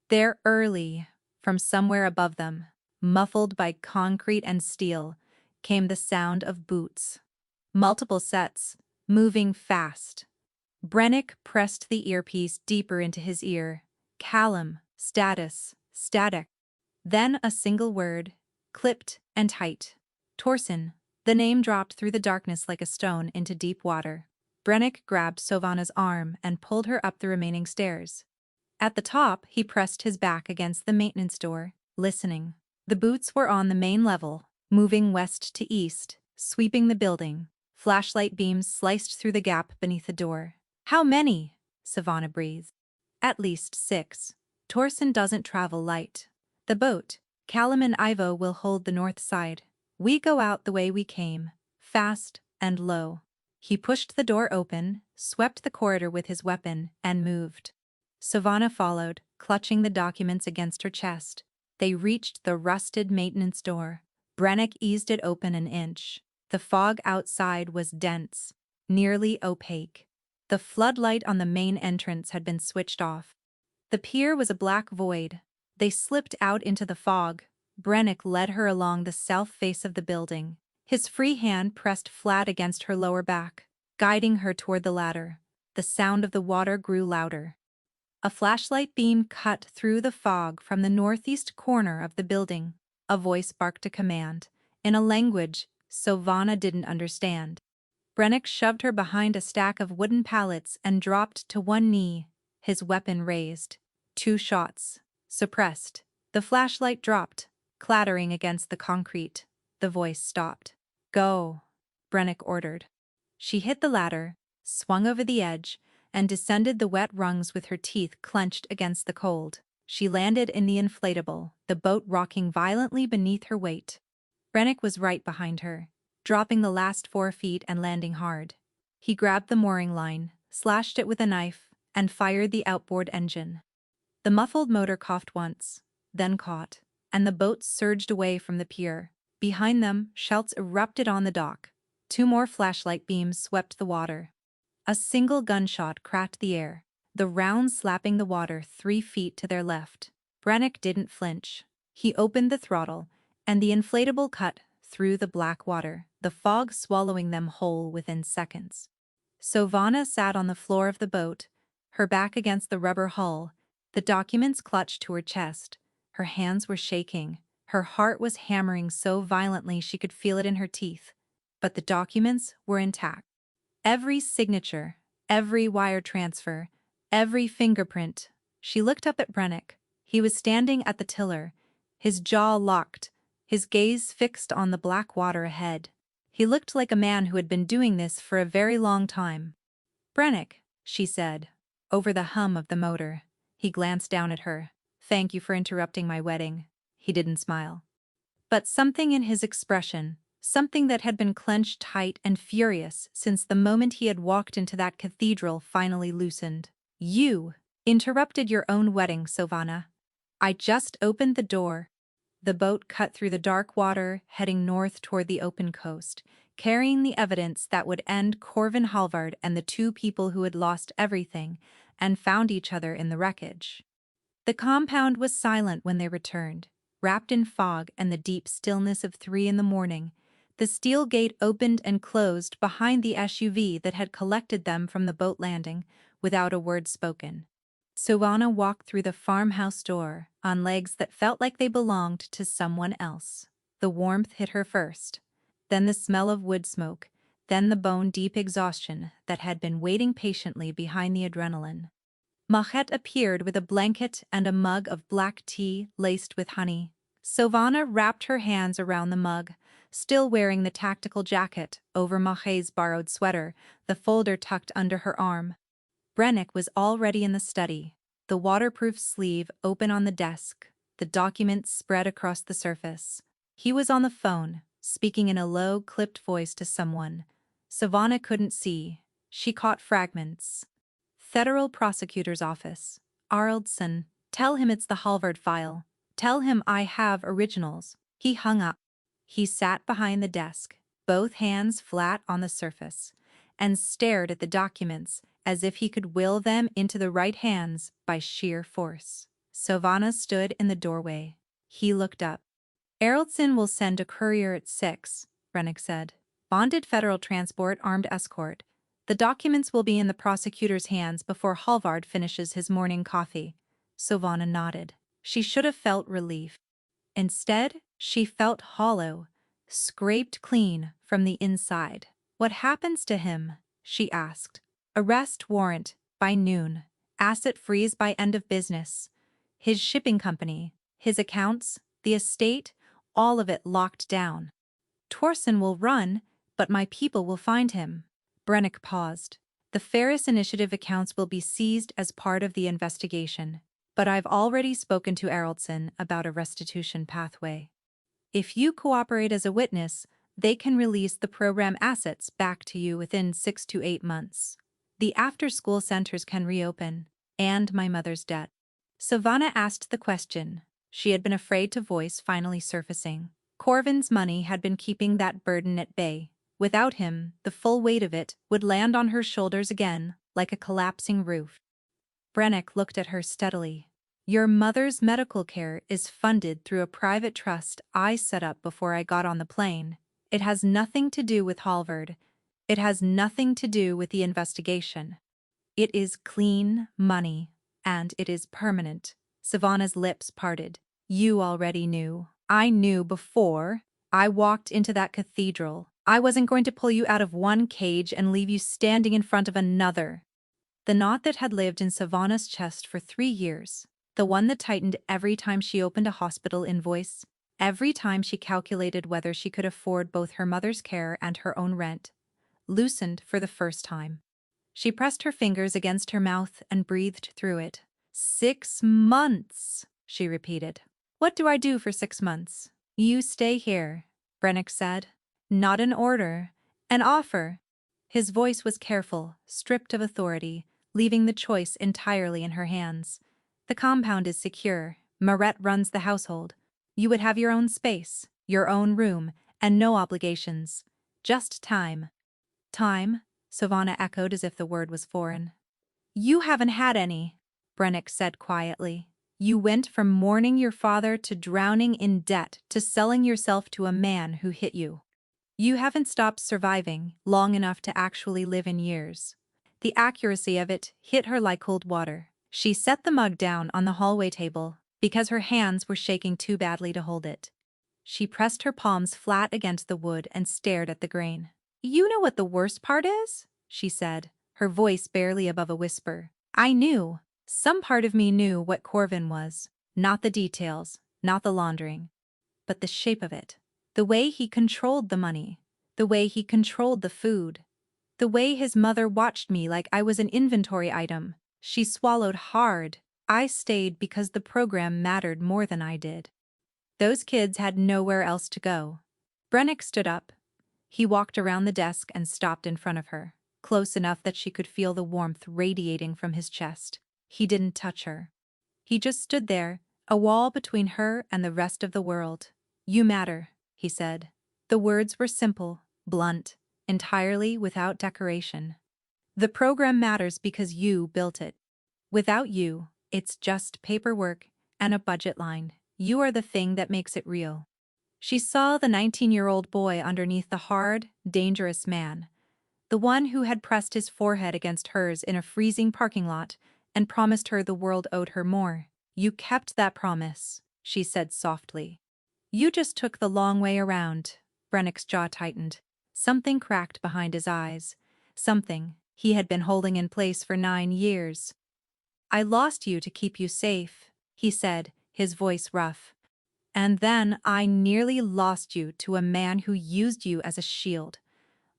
"They're early." From somewhere above them, muffled by concrete and steel, came the sound of boots. Multiple sets, moving fast. Brennick pressed the earpiece deeper into his ear. "Callum, status, static." Then a single word, clipped and tight. Torsen. The name dropped through the darkness like a stone into deep water. Brennick grabbed Sovana's arm and pulled her up the remaining stairs. At the top, he pressed his back against the maintenance door, listening. The boots were on the main level, moving west to east, sweeping the building. Flashlight beams sliced through the gap beneath the door. "How many?" Savannah breathed. "At least 6. Torsen doesn't travel light. The boat, Callum and Ivo will hold the north side. We go out the way we came, fast and low." He pushed the door open, swept the corridor with his weapon, and moved. Savannah followed, clutching the documents against her chest. They reached the rusted maintenance door. Brennick eased it open an inch. The fog outside was dense, nearly opaque. The floodlight on the main entrance had been switched off. The pier was a black void. They slipped out into the fog. Brennick led her along the south face of the building, his free hand pressed flat against her lower back, guiding her toward the ladder. The sound of the water grew louder. A flashlight beam cut through the fog from the northeast corner of the building. A voice barked a command, in a language Savannah didn't understand. Brennick shoved her behind a stack of wooden pallets and dropped to one knee, his weapon raised. 2 shots. Suppressed. The flashlight dropped, clattering against the concrete. The voice stopped. "Go," Brennick ordered. She hit the ladder, swung over the edge, and descended the wet rungs with her teeth clenched against the cold. She landed in the inflatable, the boat rocking violently beneath her weight. Brennick was right behind her, dropping the last 4 feet and landing hard. He grabbed the mooring line, slashed it with a knife, and fired the outboard engine. The muffled motor coughed once, then caught, and the boat surged away from the pier. Behind them, shouts erupted on the dock. 2 more flashlight beams swept the water. A single gunshot cracked the air, the round slapping the water 3 feet to their left. Brennick didn't flinch. He opened the throttle, and the inflatable cut through the black water, the fog swallowing them whole within seconds. Savannah sat on the floor of the boat, her back against the rubber hull, the documents clutched to her chest. Her hands were shaking. Her heart was hammering so violently she could feel it in her teeth. But the documents were intact. Every signature, every wire transfer, every fingerprint. She looked up at Brennick. He was standing at the tiller, his jaw locked, his gaze fixed on the black water ahead. He looked like a man who had been doing this for a very long time. "Brennick," she said, over the hum of the motor. He glanced down at her. "Thank you for interrupting my wedding." He didn't smile. But something in his expression, something that had been clenched tight and furious since the moment he had walked into that cathedral, finally loosened. "You interrupted your own wedding, Savannah. I just opened the door." The boat cut through the dark water, heading north toward the open coast, carrying the evidence that would end Corvin Halvard and the 2 people who had lost everything and found each other in the wreckage. The compound was silent when they returned, wrapped in fog and the deep stillness of 3 in the morning. The steel gate opened and closed behind the SUV that had collected them from the boat landing, without a word spoken. Savannah walked through the farmhouse door on legs that felt like they belonged to someone else. The warmth hit her first, then the smell of wood smoke, then the bone-deep exhaustion that had been waiting patiently behind the adrenaline. Mahet appeared with a blanket and a mug of black tea laced with honey. Savannah wrapped her hands around the mug, still wearing the tactical jacket over Mahet's borrowed sweater, the folder tucked under her arm. Brennick was already in the study, the waterproof sleeve open on the desk, the documents spread across the surface. He was on the phone, speaking in a low, clipped voice to someone. Savannah couldn't see. She caught fragments. "Federal Prosecutor's Office. Arldson. Tell him it's the Halvard file. Tell him I have originals." He hung up. He sat behind the desk, both hands flat on the surface, and stared at the documents as if he could will them into the right hands by sheer force. Savannah stood in the doorway. He looked up. "Arldson will send a courier at 6, Brennick said. "Bonded federal transport, armed escort. The documents will be in the prosecutor's hands before Halvard finishes his morning coffee." Savannah nodded. She should have felt relief. Instead, she felt hollow, scraped clean from the inside. "What happens to him?" she asked. "Arrest warrant by noon. Asset freeze by end of business. His shipping company, his accounts, the estate, all of it locked down. Torsen will run, but my people will find him." Brennick paused. "The Ferris Initiative accounts will be seized as part of the investigation, but I've already spoken to Eraldson about a restitution pathway. If you cooperate as a witness, they can release the program assets back to you within 6 to 8 months. The after-school centers can reopen, and my mother's debt." Savannah asked the question she had been afraid to voice finally surfacing. Corvin's money had been keeping that burden at bay. Without him, the full weight of it would land on her shoulders again, like a collapsing roof. Brennick looked at her steadily. "Your mother's medical care is funded through a private trust I set up before I got on the plane. It has nothing to do with Halvard. It has nothing to do with the investigation. It is clean money, and it is permanent." Savannah's lips parted. "You already knew. I knew before I walked into that cathedral. I wasn't going to pull you out of one cage and leave you standing in front of another." The knot that had lived in Savannah's chest for 3 years, the one that tightened every time she opened a hospital invoice, every time she calculated whether she could afford both her mother's care and her own rent, loosened for the first time. She pressed her fingers against her mouth and breathed through it. 6 months, she repeated. "What do I do for 6 months?" "You stay here," Brennick said. "Not an order, an offer." His voice was careful, stripped of authority, leaving the choice entirely in her hands. "The compound is secure. Marette runs the household. You would have your own space, your own room, and no obligations. Just time." "Time?" Savannah echoed as if the word was foreign. "You haven't had any," Brennick said quietly. "You went from mourning your father to drowning in debt to selling yourself to a man who hit you. You haven't stopped surviving long enough to actually live in years." The accuracy of it hit her like cold water. She set the mug down on the hallway table because her hands were shaking too badly to hold it. She pressed her palms flat against the wood and stared at the grain. "You know what the worst part is?" she said, her voice barely above a whisper. "I knew. Some part of me knew what Corvin was. Not the details, not the laundering, but the shape of it. The way he controlled the money, the way he controlled the food, the way his mother watched me like I was an inventory item." She swallowed hard. "I stayed because the program mattered more than I did." Those kids had nowhere else to go. Brennick stood up. He walked around the desk and stopped in front of her, close enough that she could feel the warmth radiating from his chest. He didn't touch her. He just stood there, a wall between her and the rest of the world. "You matter," he said. The words were simple, blunt, entirely without decoration. "The program matters because you built it. Without you, it's just paperwork and a budget line. You are the thing that makes it real." She saw the 19-year-old boy underneath the hard, dangerous man, the one who had pressed his forehead against hers in a freezing parking lot and promised her the world owed her more. "You kept that promise," she said softly. "You just took the long way around." Brennick's jaw tightened. Something cracked behind his eyes. Something he had been holding in place for 9 years. "I lost you to keep you safe," he said, his voice rough. "And then I nearly lost you to a man who used you as a shield.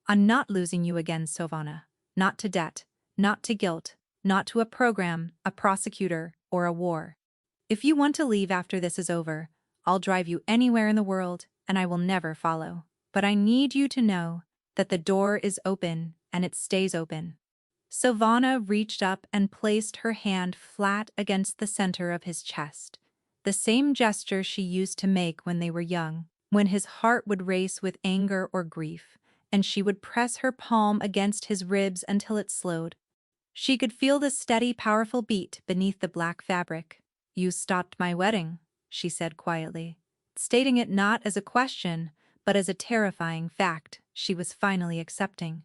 I'm not losing you again, Savannah. Not to debt, not to guilt, not to a program, a prosecutor, or a war. If you want to leave after this is over, I'll drive you anywhere in the world, and I will never follow. But I need you to know that the door is open, and it stays open." Savannah reached up and placed her hand flat against the center of his chest. The same gesture she used to make when they were young, when his heart would race with anger or grief, and she would press her palm against his ribs until it slowed. She could feel the steady, powerful beat beneath the black fabric. "You stopped my wedding," she said quietly, stating it not as a question, but as a terrifying fact she was finally accepting.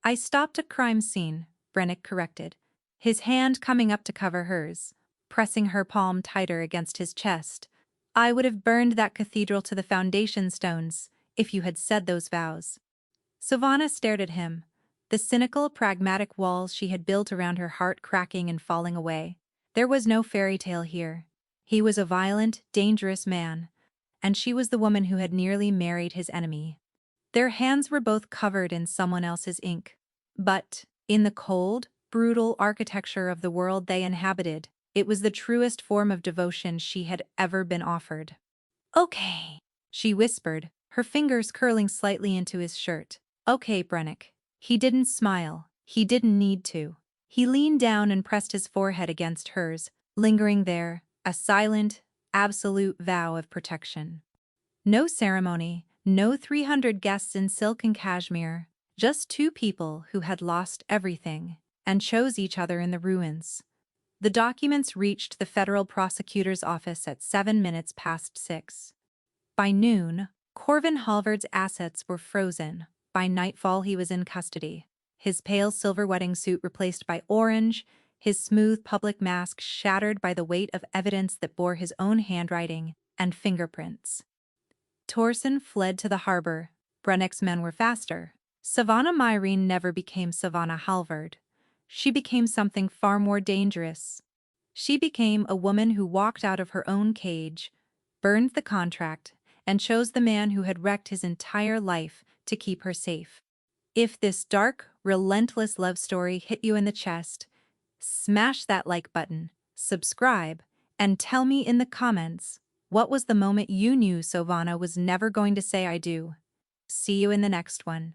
"I stopped a crime scene," Brennick corrected, his hand coming up to cover hers, pressing her palm tighter against his chest. I would have burned that cathedral to the foundation stones if you had said those vows. Savannah stared at him, the cynical, pragmatic walls she had built around her heart cracking and falling away. There was no fairy tale here. He was a violent, dangerous man, and she was the woman who had nearly married his enemy. Their hands were both covered in someone else's ink. But, in the cold, brutal architecture of the world they inhabited, it was the truest form of devotion she had ever been offered. Okay, she whispered, her fingers curling slightly into his shirt. Okay, Brennick. He didn't smile. He didn't need to. He leaned down and pressed his forehead against hers, lingering there, a silent, absolute vow of protection. No ceremony, no 300 guests in silk and cashmere, just two people who had lost everything and chose each other in the ruins. The documents reached the federal prosecutor's office at 6 minutes past. By noon, Corvin Halvard's assets were frozen. By nightfall he was in custody, his pale silver wedding suit replaced by orange, his smooth public mask shattered by the weight of evidence that bore his own handwriting and fingerprints. Torsen fled to the harbor. Brennick's men were faster. Savannah Myrene never became Savannah Halvard. She became something far more dangerous. She became a woman who walked out of her own cage, burned the contract, and chose the man who had wrecked his entire life to keep her safe. If this dark, relentless love story hit you in the chest, smash that like button, subscribe, and tell me in the comments, what was the moment you knew Savannah was never going to say I do? See you in the next one.